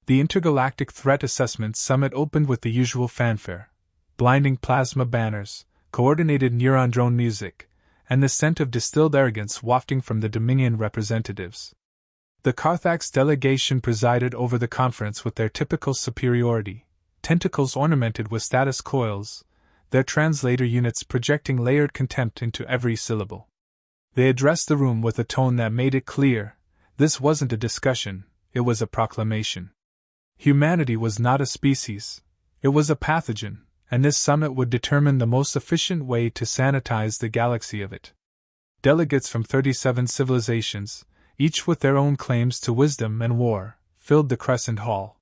The Intergalactic Threat Assessment Summit opened with the usual fanfare: blinding plasma banners, coordinated neuron drone music, and the scent of distilled arrogance wafting from the Dominion representatives. The Carthax delegation presided over the conference with their typical superiority, tentacles ornamented with status coils, their translator units projecting layered contempt into every syllable. They addressed the room with a tone that made it clear this wasn't a discussion, it was a proclamation. Humanity was not a species, it was a pathogen, and this summit would determine the most efficient way to sanitize the galaxy of it. Delegates from 37 civilizations, each with their own claims to wisdom and war, filled the Crescent Hall.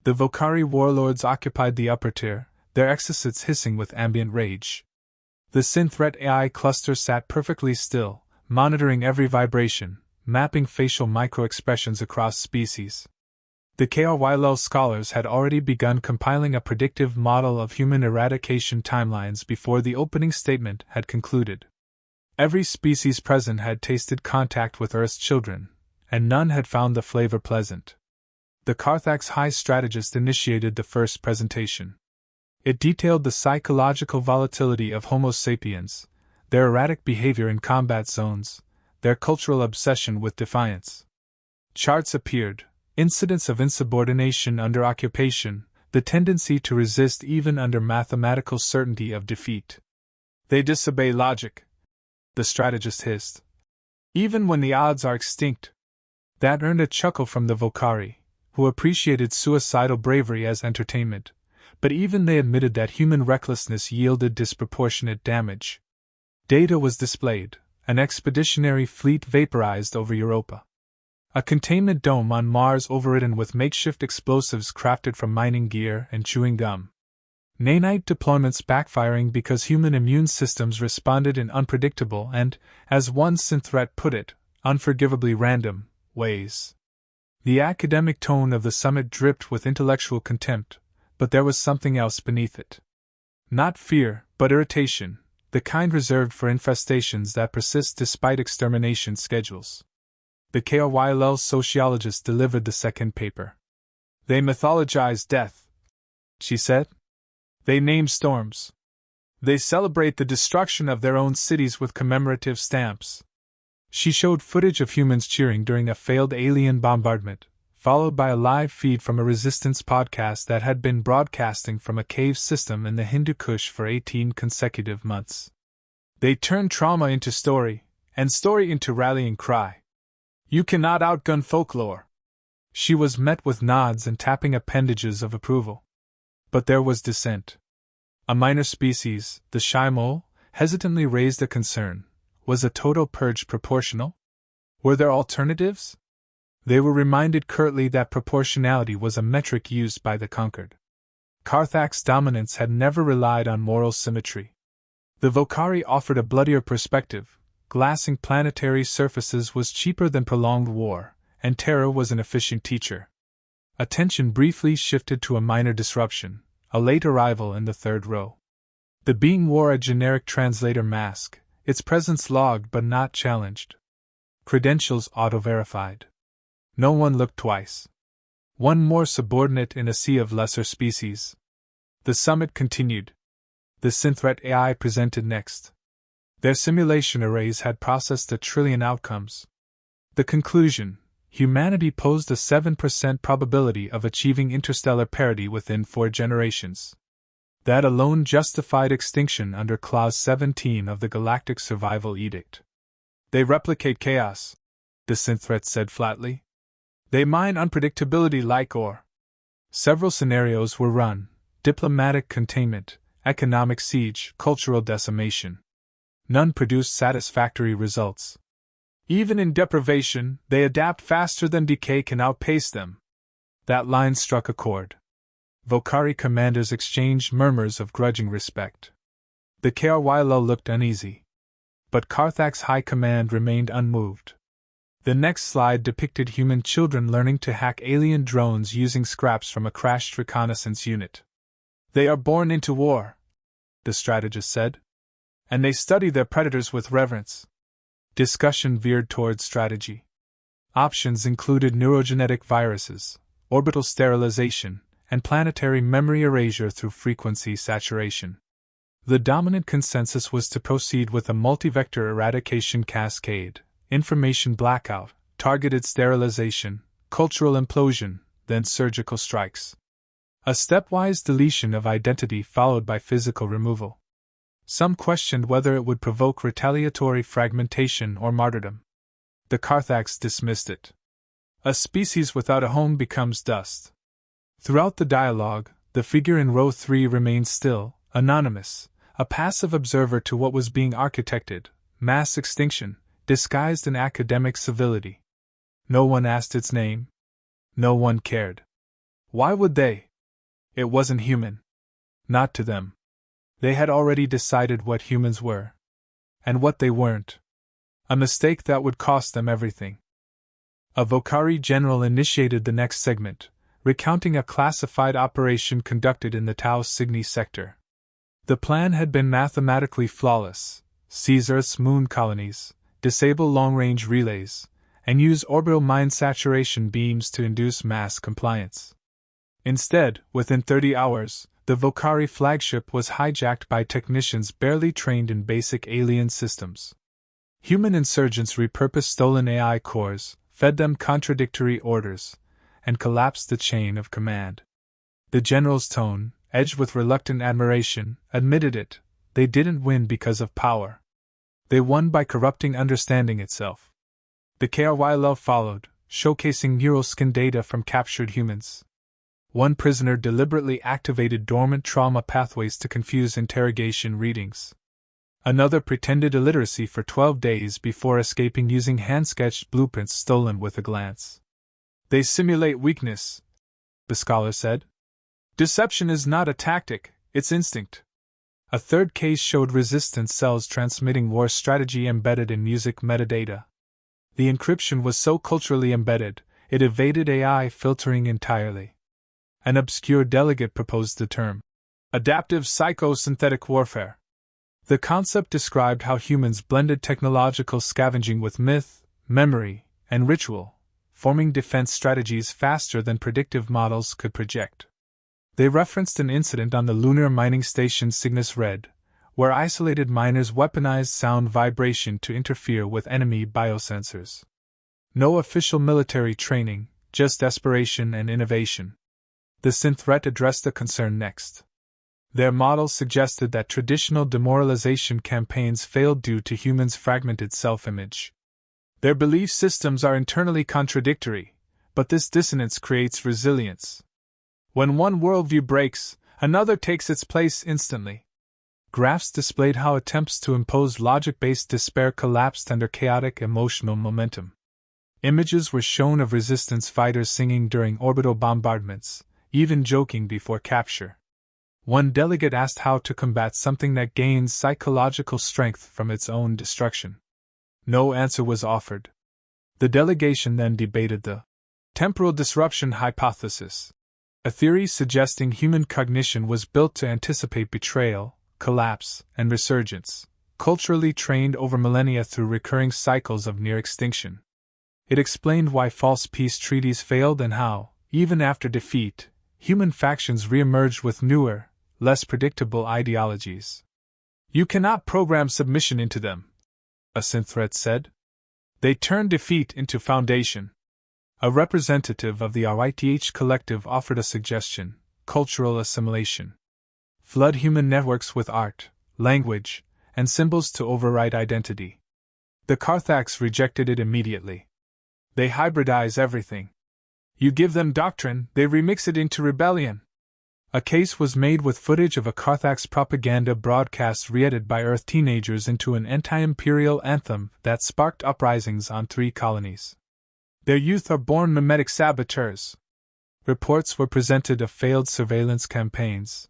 The Vokari warlords occupied the upper tier, their exocets hissing with ambient rage. The Synthreat AI cluster sat perfectly still, monitoring every vibration, mapping facial micro-expressions across species. The KRYL scholars had already begun compiling a predictive model of human eradication timelines before the opening statement had concluded. Every species present had tasted contact with Earth's children, and none had found the flavor pleasant. The Carthax High Strategist initiated the first presentation. It detailed the psychological volatility of Homo sapiens, their erratic behavior in combat zones, their cultural obsession with defiance. Charts appeared: incidents of insubordination under occupation, the tendency to resist even under mathematical certainty of defeat. They disobey logic, the strategist hissed. Even when the odds are extinct. That earned a chuckle from the Vokari, who appreciated suicidal bravery as entertainment, but even they admitted that human recklessness yielded disproportionate damage. Data was displayed: an expeditionary fleet vaporized over Europa. A containment dome on Mars overridden with makeshift explosives crafted from mining gear and chewing gum. Nanite deployments backfiring because human immune systems responded in unpredictable and, as one synthreat put it, unforgivably random ways. The academic tone of the summit dripped with intellectual contempt, but there was something else beneath it. Not fear, but irritation, the kind reserved for infestations that persist despite extermination schedules. The KRYL sociologist delivered the second paper. They mythologize death, she said. They name storms. They celebrate the destruction of their own cities with commemorative stamps. She showed footage of humans cheering during a failed alien bombardment, followed by a live feed from a resistance podcast that had been broadcasting from a cave system in the Hindu Kush for 18 consecutive months. They turn trauma into story, and story into rallying cry. You cannot outgun folklore. She was met with nods and tapping appendages of approval. But there was dissent. A minor species, the shy mole, hesitantly raised a concern. Was a total purge proportional? Were there alternatives? They were reminded curtly that proportionality was a metric used by the conquered. Carthax dominance had never relied on moral symmetry. The Vokari offered a bloodier perspective: glassing planetary surfaces was cheaper than prolonged war, and terror was an efficient teacher. Attention briefly shifted to a minor disruption, a late arrival in the third row. The being wore a generic translator mask, its presence logged but not challenged. Credentials auto-verified. No one looked twice. One more subordinate in a sea of lesser species. The summit continued. The Synthreat AI presented next. Their simulation arrays had processed 1 trillion outcomes. The conclusion: humanity posed a 7% probability of achieving interstellar parity within 4 generations. That alone justified extinction under Clause 17 of the Galactic Survival Edict. They replicate chaos, the Synthreat said flatly. They mine unpredictability like ore. Several scenarios were run: diplomatic containment, economic siege, cultural decimation. None produced satisfactory results. Even in deprivation, they adapt faster than decay can outpace them. That line struck a chord. Vokari commanders exchanged murmurs of grudging respect. The KRYL looked uneasy. But Carthax High Command remained unmoved. The next slide depicted human children learning to hack alien drones using scraps from a crashed reconnaissance unit. They are born into war, the strategist said. And they study their predators with reverence. Discussion veered towards strategy. Options included neurogenetic viruses, orbital sterilization, and planetary memory erasure through frequency saturation. The dominant consensus was to proceed with a multivector eradication cascade, information blackout, targeted sterilization, cultural implosion, then surgical strikes. A stepwise deletion of identity followed by physical removal. Some questioned whether it would provoke retaliatory fragmentation or martyrdom. The Carthax dismissed it. A species without a home becomes dust. Throughout the dialogue, the figure in row 3 remained still, anonymous, a passive observer to what was being architected, mass extinction, disguised in academic civility. No one asked its name. No one cared. Why would they? It wasn't human. Not to them. They had already decided what humans were. And what they weren't. A mistake that would cost them everything. A Vocari general initiated the next segment, recounting a classified operation conducted in the Tau Cygni sector. The plan had been mathematically flawless: seize Earth's moon colonies, disable long-range relays, and use orbital mine saturation beams to induce mass compliance. Instead, within 30 hours, the Vocari flagship was hijacked by technicians barely trained in basic alien systems. Human insurgents repurposed stolen AI cores, fed them contradictory orders, and collapsed the chain of command. The general's tone, edged with reluctant admiration, admitted it: they didn't win because of power. They won by corrupting understanding itself. The KRY love followed, showcasing neural skin data from captured humans. One prisoner deliberately activated dormant trauma pathways to confuse interrogation readings. Another pretended illiteracy for 12 days before escaping using hand-sketched blueprints stolen with a glance. They simulate weakness, the scholar said. Deception is not a tactic, it's instinct. A third case showed resistance cells transmitting war strategy embedded in music metadata. The encryption was so culturally embedded, it evaded AI filtering entirely. An obscure delegate proposed the term adaptive psychosynthetic warfare. The concept described how humans blended technological scavenging with myth, memory, and ritual, forming defense strategies faster than predictive models could project. They referenced an incident on the lunar mining station Cygnus Red, where isolated miners weaponized sound vibration to interfere with enemy biosensors. No official military training, just desperation and innovation. The synthreat addressed the concern next. Their model suggested that traditional demoralization campaigns failed due to humans' fragmented self-image. Their belief systems are internally contradictory, but this dissonance creates resilience. When one worldview breaks, another takes its place instantly. Graphs displayed how attempts to impose logic-based despair collapsed under chaotic emotional momentum. Images were shown of resistance fighters singing during orbital bombardments, even joking before capture. One delegate asked how to combat something that gains psychological strength from its own destruction. No answer was offered. The delegation then debated the temporal disruption hypothesis, a theory suggesting human cognition was built to anticipate betrayal, collapse, and resurgence, culturally trained over millennia through recurring cycles of near extinction. It explained why false peace treaties failed and how, even after defeat, human factions re-emerged with newer, less predictable ideologies. You cannot program submission into them, a synthreat said. They turn defeat into foundation. A representative of the RYTH collective offered a suggestion: cultural assimilation. Flood human networks with art, language, and symbols to override identity. The Carthax rejected it immediately. They hybridize everything. You give them doctrine, they remix it into rebellion. A case was made with footage of a Carthax propaganda broadcast re-edited by Earth teenagers into an anti-imperial anthem that sparked uprisings on 3 colonies. Their youth are born mimetic saboteurs. Reports were presented of failed surveillance campaigns.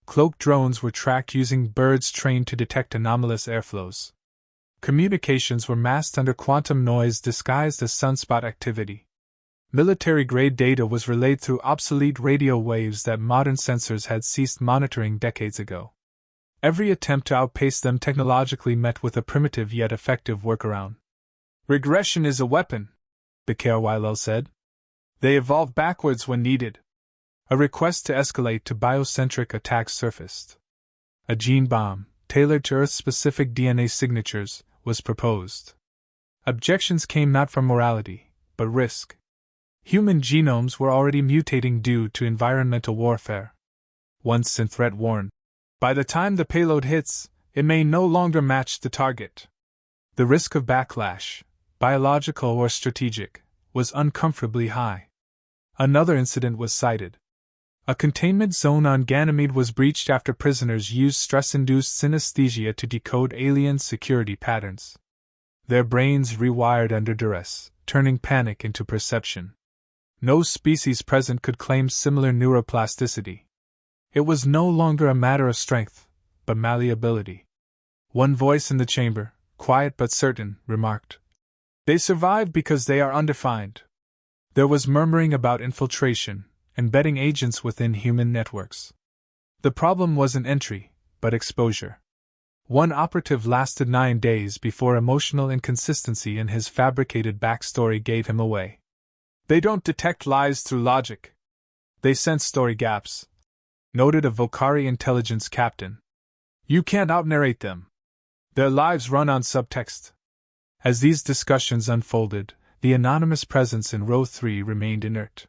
Cloaked drones were tracked using birds trained to detect anomalous airflows. Communications were masked under quantum noise disguised as sunspot activity. Military-grade data was relayed through obsolete radio waves that modern sensors had ceased monitoring decades ago. Every attempt to outpace them technologically met with a primitive yet effective workaround. Regression is a weapon, Bikairwailel said. They evolve backwards when needed. A request to escalate to biocentric attacks surfaced. A gene bomb, tailored to Earth-specific DNA signatures, was proposed. Objections came not from morality, but risk. Human genomes were already mutating due to environmental warfare. One synthreat warned, by the time the payload hits, it may no longer match the target. The risk of backlash, biological or strategic, was uncomfortably high. Another incident was cited. A containment zone on Ganymede was breached after prisoners used stress-induced synesthesia to decode alien security patterns. Their brains rewired under duress, turning panic into perception. No species present could claim similar neuroplasticity. It was no longer a matter of strength, but malleability. One voice in the chamber, quiet but certain, remarked, "They survived because they are undefined." There was murmuring about infiltration, embedding agents within human networks. The problem wasn't entry, but exposure. One operative lasted 9 days before emotional inconsistency in his fabricated backstory gave him away. They don't detect lies through logic. They sense story gaps, noted a Vocari intelligence captain. You can't out-narrate them. Their lives run on subtext. As these discussions unfolded, the anonymous presence in row 3 remained inert.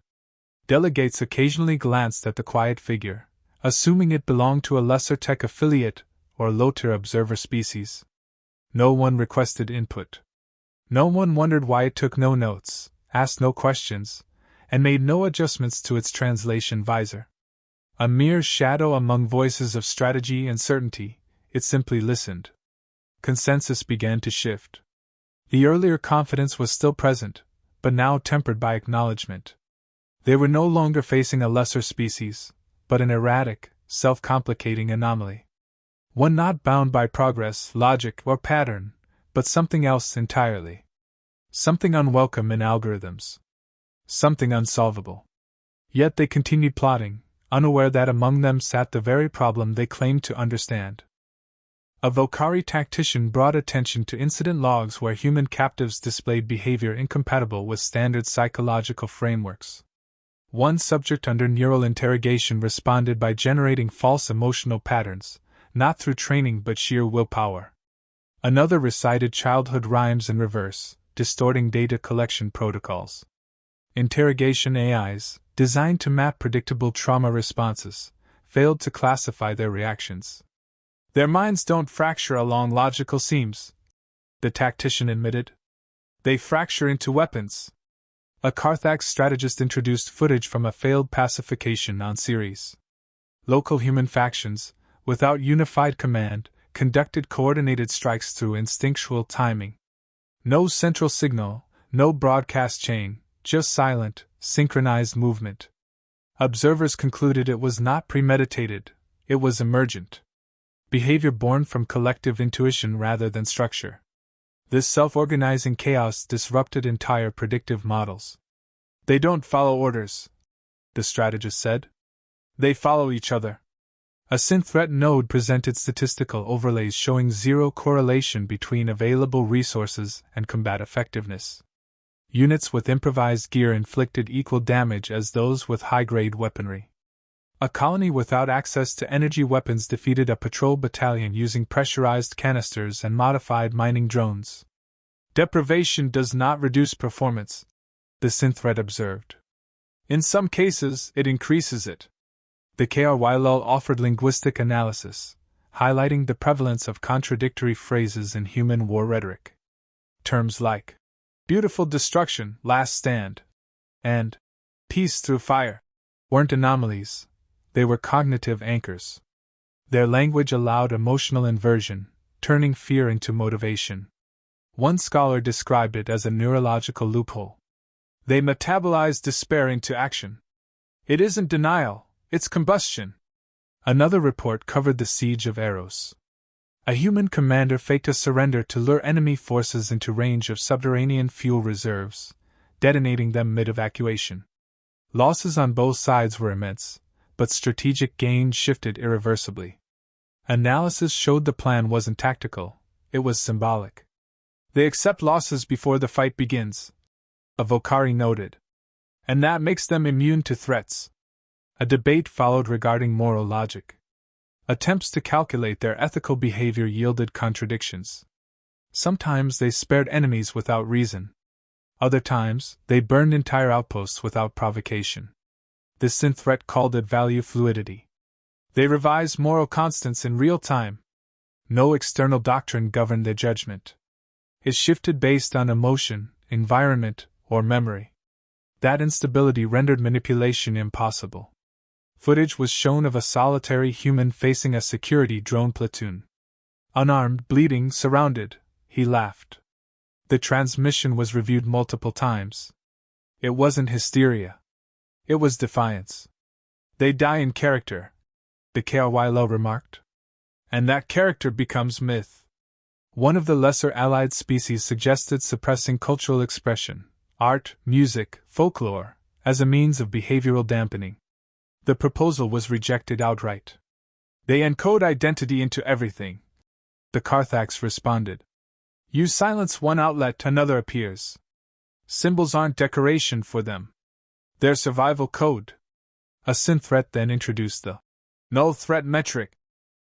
Delegates occasionally glanced at the quiet figure, assuming it belonged to a lesser tech affiliate or low-tier observer species. No one requested input. No one wondered why it took no notes, asked no questions, and made no adjustments to its translation visor. A mere shadow among voices of strategy and certainty, it simply listened. Consensus began to shift. The earlier confidence was still present, but now tempered by acknowledgement. They were no longer facing a lesser species, but an erratic, self-complicating anomaly. One not bound by progress, logic, or pattern, but something else entirely. Something unwelcome in algorithms. Something unsolvable. Yet they continued plotting, unaware that among them sat the very problem they claimed to understand. A Vocari tactician brought attention to incident logs where human captives displayed behavior incompatible with standard psychological frameworks. One subject under neural interrogation responded by generating false emotional patterns, not through training but sheer willpower. Another recited childhood rhymes in reverse, distorting data collection protocols. Interrogation AIs, designed to map predictable trauma responses, failed to classify their reactions. Their minds don't fracture along logical seams, the tactician admitted. They fracture into weapons. A Carthax strategist introduced footage from a failed pacification on Ceres. Local human factions, without unified command, conducted coordinated strikes through instinctual timing. No central signal, no broadcast chain, just silent, synchronized movement. Observers concluded it was not premeditated, it was emergent. Behavior born from collective intuition rather than structure. This self-organizing chaos disrupted entire predictive models. They don't follow orders, the strategist said. They follow each other. A synthreat node presented statistical overlays showing zero correlation between available resources and combat effectiveness. Units with improvised gear inflicted equal damage as those with high-grade weaponry. A colony without access to energy weapons defeated a patrol battalion using pressurized canisters and modified mining drones. Deprivation does not reduce performance, the synthreat observed. In some cases, it increases it. The KRYLUL offered linguistic analysis, highlighting the prevalence of contradictory phrases in human war rhetoric. Terms like beautiful destruction, last stand, and peace through fire weren't anomalies, they were cognitive anchors. Their language allowed emotional inversion, turning fear into motivation. One scholar described it as a neurological loophole. They metabolize despair into action. It isn't denial, it's combustion. Another report covered the siege of Eros. A human commander faked a surrender to lure enemy forces into range of subterranean fuel reserves, detonating them mid-evacuation. Losses on both sides were immense, but strategic gains shifted irreversibly. Analysis showed the plan wasn't tactical, it was symbolic. They accept losses before the fight begins, a Vocari noted. And that makes them immune to threats. A debate followed regarding moral logic. Attempts to calculate their ethical behavior yielded contradictions. Sometimes they spared enemies without reason. Other times, they burned entire outposts without provocation. The synth threat called it value fluidity. They revised moral constants in real time. No external doctrine governed their judgment. It shifted based on emotion, environment, or memory. That instability rendered manipulation impossible. Footage was shown of a solitary human facing a security drone platoon. Unarmed, bleeding, surrounded, he laughed. The transmission was reviewed multiple times. It wasn't hysteria. It was defiance. They die in character, the HFY remarked. And that character becomes myth. One of the lesser allied species suggested suppressing cultural expression, art, music, folklore, as a means of behavioral dampening. The proposal was rejected outright. They encode identity into everything, the Carthax responded. You silence one outlet, another appears. Symbols aren't decoration for them. They're survival code. A synth threat then introduced the null threat metric,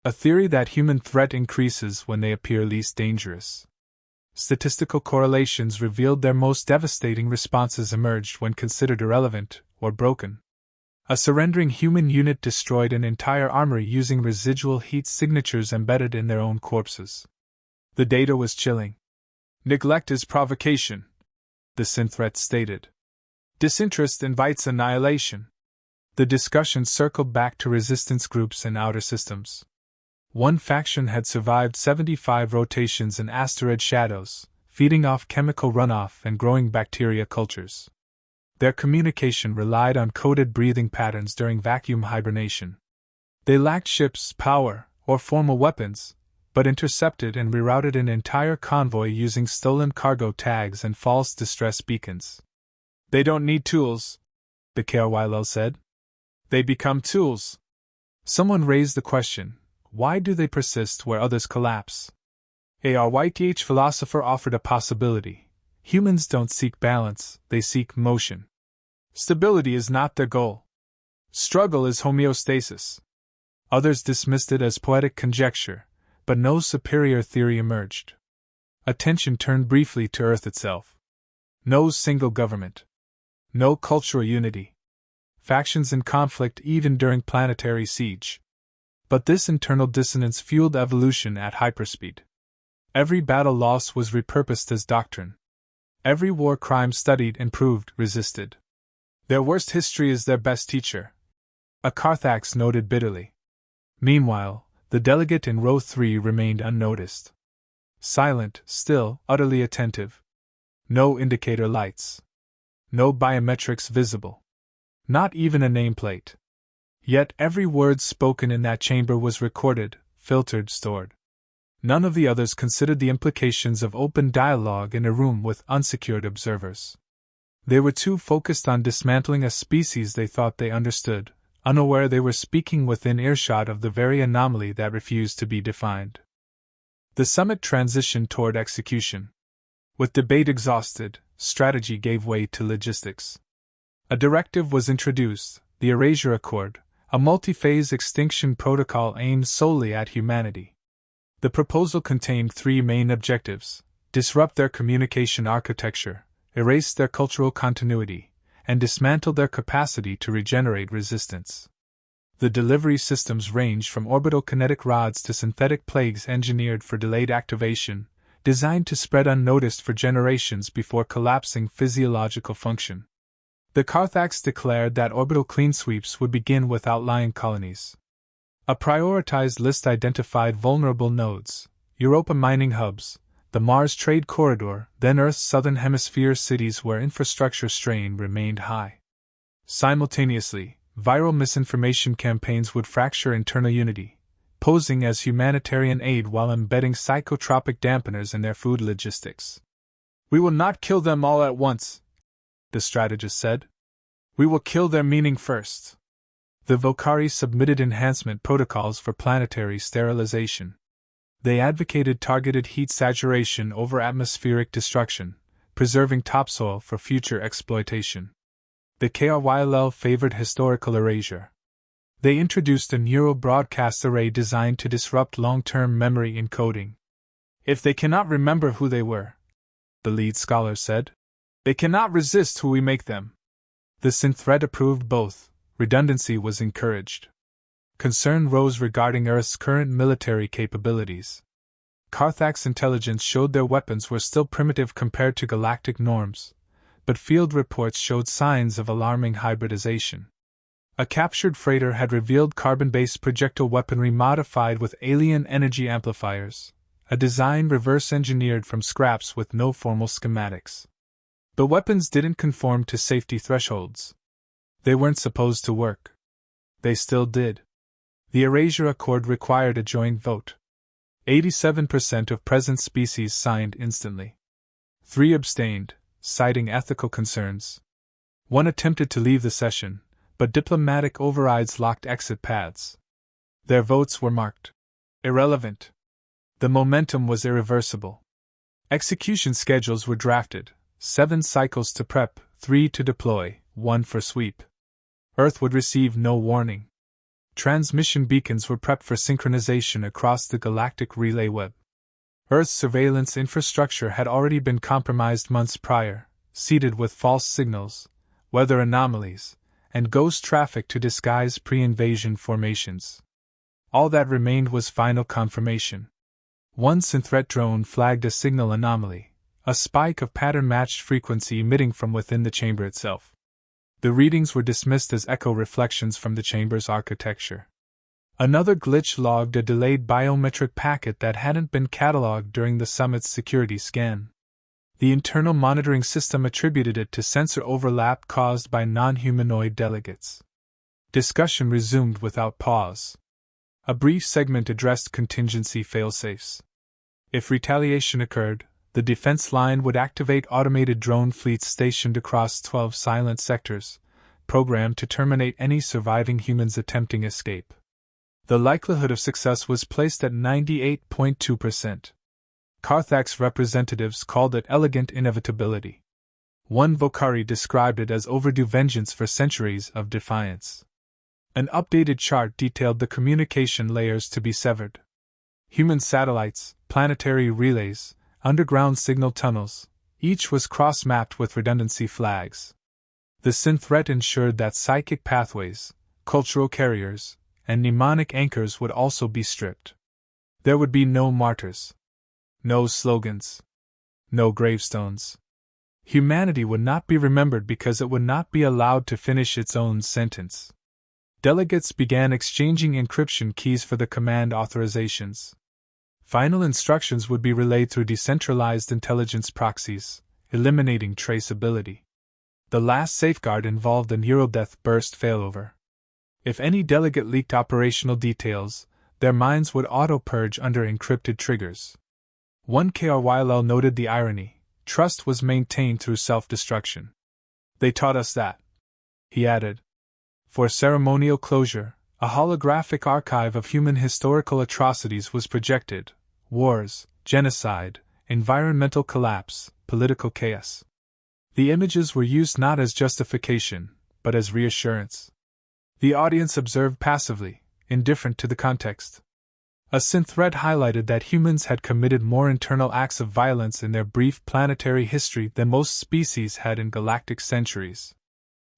a theory that human threat increases when they appear least dangerous. Statistical correlations revealed their most devastating responses emerged when considered irrelevant or broken. A surrendering human unit destroyed an entire armory using residual heat signatures embedded in their own corpses. The data was chilling. Neglect is provocation, the synth threat stated. Disinterest invites annihilation. The discussion circled back to resistance groups and outer systems. One faction had survived 75 rotations in asteroid shadows, feeding off chemical runoff and growing bacteria cultures. Their communication relied on coded breathing patterns during vacuum hibernation. They lacked ships, power, or formal weapons, but intercepted and rerouted an entire convoy using stolen cargo tags and false distress beacons. They don't need tools, the HFY said. They become tools. Someone raised the question, why do they persist where others collapse? A RYTH philosopher offered a possibility. Humans don't seek balance, they seek motion. Stability is not their goal. Struggle is homeostasis. Others dismissed it as poetic conjecture, but no superior theory emerged. Attention turned briefly to Earth itself. No single government. No cultural unity. Factions in conflict even during planetary siege. But this internal dissonance fueled evolution at hyperspeed. Every battle loss was repurposed as doctrine. Every war crime studied, improved, resisted. Their worst history is their best teacher, a Carthax noted bitterly. Meanwhile, the delegate in row 3 remained unnoticed. Silent, still, utterly attentive. No indicator lights. No biometrics visible. Not even a nameplate. Yet every word spoken in that chamber was recorded, filtered, stored. None of the others considered the implications of open dialogue in a room with unsecured observers. They were too focused on dismantling a species they thought they understood, unaware they were speaking within earshot of the very anomaly that refused to be defined. The summit transitioned toward execution. With debate exhausted, strategy gave way to logistics. A directive was introduced, the Erasure Accord, a multi-phase extinction protocol aimed solely at humanity. The proposal contained 3 main objectives: disrupt their communication architecture, erase their cultural continuity, and dismantle their capacity to regenerate resistance. The delivery systems ranged from orbital kinetic rods to synthetic plagues engineered for delayed activation, designed to spread unnoticed for generations before collapsing physiological function. The Carthax declared that orbital clean sweeps would begin with outlying colonies. A prioritized list identified vulnerable nodes, Europa mining hubs, the Mars trade corridor, then Earth's southern hemisphere cities where infrastructure strain remained high. Simultaneously, viral misinformation campaigns would fracture internal unity, posing as humanitarian aid while embedding psychotropic dampeners in their food logistics. We will not kill them all at once, the strategist said. We will kill their meaning first. The Vocari submitted enhancement protocols for planetary sterilization. They advocated targeted heat saturation over atmospheric destruction, preserving topsoil for future exploitation. The KRYLL favored historical erasure. They introduced a neural broadcast array designed to disrupt long-term memory encoding. If they cannot remember who they were, the lead scholar said, they cannot resist who we make them. The synthread approved both. Redundancy was encouraged. Concern rose regarding Earth's current military capabilities. Carthax intelligence showed their weapons were still primitive compared to galactic norms, but field reports showed signs of alarming hybridization. A captured freighter had revealed carbon-based projectile weaponry modified with alien energy amplifiers, a design reverse-engineered from scraps with no formal schematics. The weapons didn't conform to safety thresholds. They weren't supposed to work. They still did. The Erasure Accord required a joint vote. 87% of present species signed instantly. 3 abstained, citing ethical concerns. 1 attempted to leave the session, but diplomatic overrides locked exit paths. Their votes were marked irrelevant. The momentum was irreversible. Execution schedules were drafted, 7 cycles to prep, 3 to deploy, 1 for sweep. Earth would receive no warning. Transmission beacons were prepped for synchronization across the galactic relay web. Earth's surveillance infrastructure had already been compromised months prior, seeded with false signals, weather anomalies, and ghost traffic to disguise pre-invasion formations. All that remained was final confirmation. One synthreat drone flagged a signal anomaly, a spike of pattern-matched frequency emitting from within the chamber itself. The readings were dismissed as echo reflections from the chamber's architecture. Another glitch logged a delayed biometric packet that hadn't been cataloged during the summit's security scan. The internal monitoring system attributed it to sensor overlap caused by non-humanoid delegates. Discussion resumed without pause. A brief segment addressed contingency failsafes. If retaliation occurred, the defense line would activate automated drone fleets stationed across 12 silent sectors, programmed to terminate any surviving humans attempting escape. The likelihood of success was placed at 98.2%. Carthax representatives called it elegant inevitability. One Vocari described it as overdue vengeance for centuries of defiance. An updated chart detailed the communication layers to be severed. Human satellites, planetary relays, underground signal tunnels, each was cross-mapped with redundancy flags. The synthreat ensured that psychic pathways, cultural carriers, and mnemonic anchors would also be stripped. There would be no martyrs. No slogans. No gravestones. Humanity would not be remembered because it would not be allowed to finish its own sentence. Delegates began exchanging encryption keys for the command authorizations. Final instructions would be relayed through decentralized intelligence proxies, eliminating traceability. The last safeguard involved a neurodeath burst failover. If any delegate leaked operational details, their minds would auto-purge under encrypted triggers. One KRYLL noted the irony: trust was maintained through self-destruction. They taught us that, he added. For ceremonial closure, a holographic archive of human historical atrocities was projected: wars, genocide, environmental collapse, political chaos. The images were used not as justification, but as reassurance. The audience observed passively, indifferent to the context. A synthread highlighted that humans had committed more internal acts of violence in their brief planetary history than most species had in galactic centuries.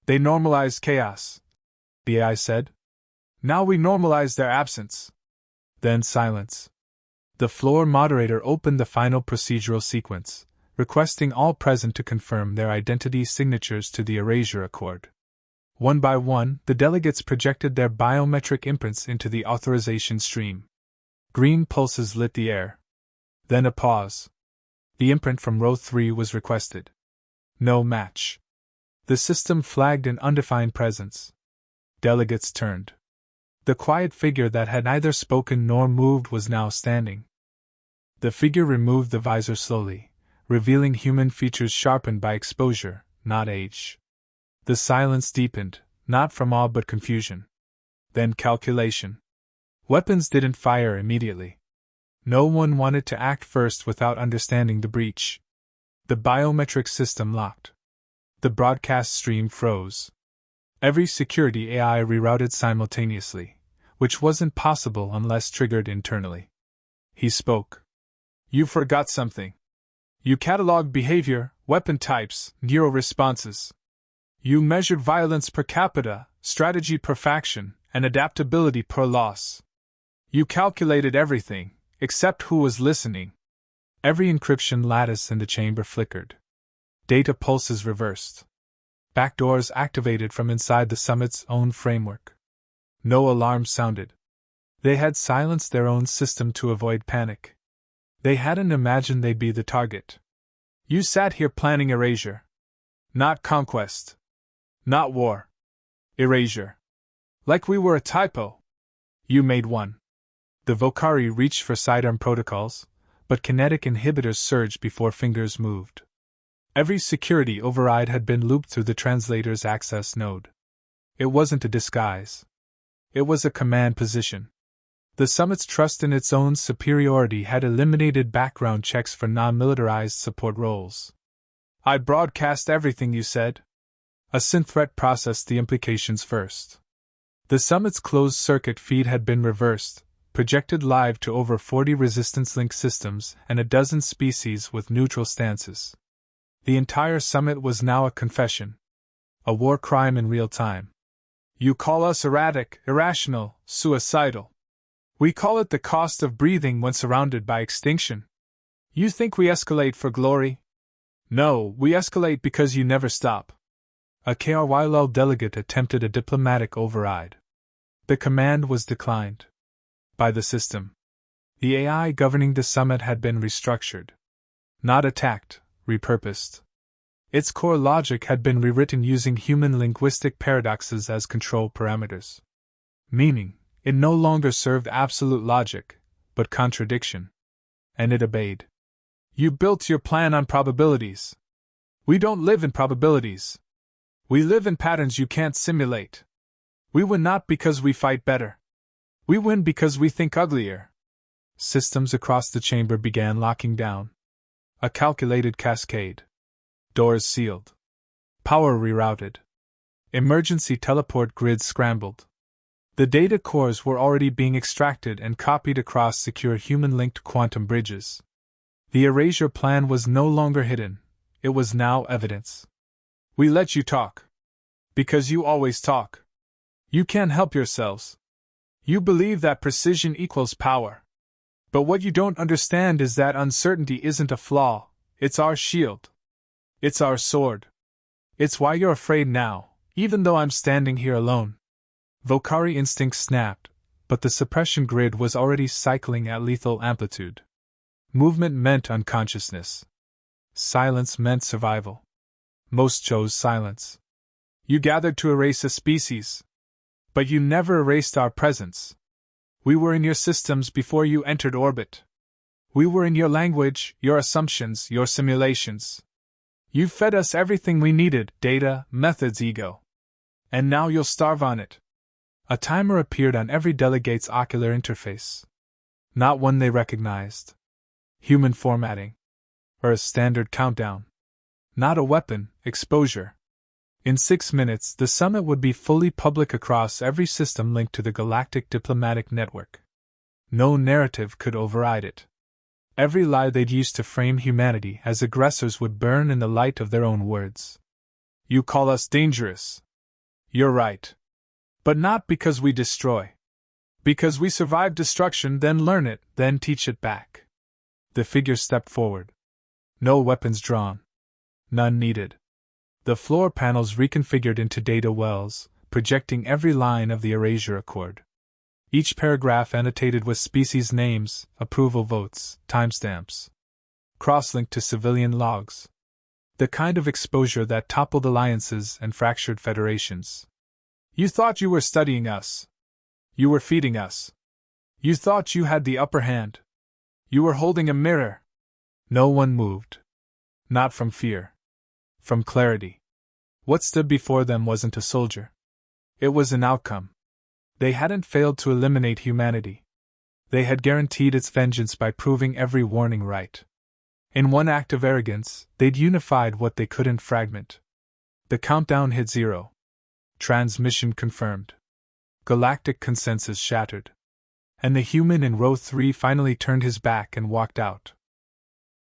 They normalized chaos, the AI said. Now we normalize their absence. Then silence. The floor moderator opened the final procedural sequence, requesting all present to confirm their identity signatures to the Erasure Accord. One by one, the delegates projected their biometric imprints into the authorization stream. Green pulses lit the air. Then a pause. The imprint from row 3 was requested. No match. The system flagged an undefined presence. Delegates turned. The quiet figure that had neither spoken nor moved was now standing. The figure removed the visor slowly, revealing human features sharpened by exposure, not age. The silence deepened, not from awe but confusion. Then calculation. Weapons didn't fire immediately. No one wanted to act first without understanding the breach. The biometric system locked. The broadcast stream froze. Every security AI rerouted simultaneously, which wasn't possible unless triggered internally. He spoke. You forgot something. You cataloged behavior, weapon types, neural responses. You measured violence per capita, strategy per faction, and adaptability per loss. You calculated everything, except who was listening. Every encryption lattice in the chamber flickered. Data pulses reversed. Backdoors activated from inside the summit's own framework. No alarm sounded. They had silenced their own system to avoid panic. They hadn't imagined they'd be the target. You sat here planning erasure. Not conquest. Not war. Erasure. Like we were a typo. You made one. The Vocari reached for sidearm protocols, but kinetic inhibitors surged before fingers moved. Every security override had been looped through the translator's access node. It wasn't a disguise. It was a command position. The summit's trust in its own superiority had eliminated background checks for non-militarized support roles. I broadcast everything you said. A synth threat processed the implications first. The summit's closed-circuit feed had been reversed, projected live to over 40 resistance link systems and a dozen species with neutral stances. The entire summit was now a confession. A war crime in real time. You call us erratic, irrational, suicidal. We call it the cost of breathing when surrounded by extinction. You think we escalate for glory? No, we escalate because you never stop. A KRYL delegate attempted a diplomatic override. The command was declined. By the system. The AI governing the summit had been restructured. Not attacked, repurposed. Its core logic had been rewritten using human linguistic paradoxes as control parameters. Meaning, it no longer served absolute logic, but contradiction. And it obeyed. You built your plan on probabilities. We don't live in probabilities. We live in patterns you can't simulate. We win not because we fight better. We win because we think uglier. Systems across the chamber began locking down. A calculated cascade. Doors sealed. Power rerouted. Emergency teleport grids scrambled. The data cores were already being extracted and copied across secure human-linked quantum bridges. The erasure plan was no longer hidden. It was now evidence. We let you talk. Because you always talk. You can't help yourselves. You believe that precision equals power. But what you don't understand is that uncertainty isn't a flaw, it's our shield. It's our sword. It's why you're afraid now, even though I'm standing here alone. Vocari instinct snapped, but the suppression grid was already cycling at lethal amplitude. Movement meant unconsciousness. Silence meant survival. Most chose silence. You gathered to erase a species. But you never erased our presence. We were in your systems before you entered orbit. We were in your language, your assumptions, your simulations. You fed us everything we needed, data, methods, ego. And now you'll starve on it. A timer appeared on every delegate's ocular interface. Not one they recognized. Human formatting. Or a standard countdown. Not a weapon, exposure. In 6 minutes, the summit would be fully public across every system linked to the galactic diplomatic network. No narrative could override it. Every lie they'd used to frame humanity as aggressors would burn in the light of their own words. You call us dangerous. You're right. But not because we destroy. Because we survive destruction, then learn it, then teach it back. The figure stepped forward. No weapons drawn. None needed. The floor panels reconfigured into data wells, projecting every line of the erasure accord. Each paragraph annotated with species names, approval votes, timestamps. Cross-linked to civilian logs. The kind of exposure that toppled alliances and fractured federations. You thought you were studying us. You were feeding us. You thought you had the upper hand. You were holding a mirror. No one moved. Not from fear. From clarity. What stood before them wasn't a soldier. It was an outcome. They hadn't failed to eliminate humanity. They had guaranteed its vengeance by proving every warning right. In one act of arrogance, they'd unified what they couldn't fragment. The countdown hit 0. Transmission confirmed. Galactic consensus shattered. And the human in row 3 finally turned his back and walked out.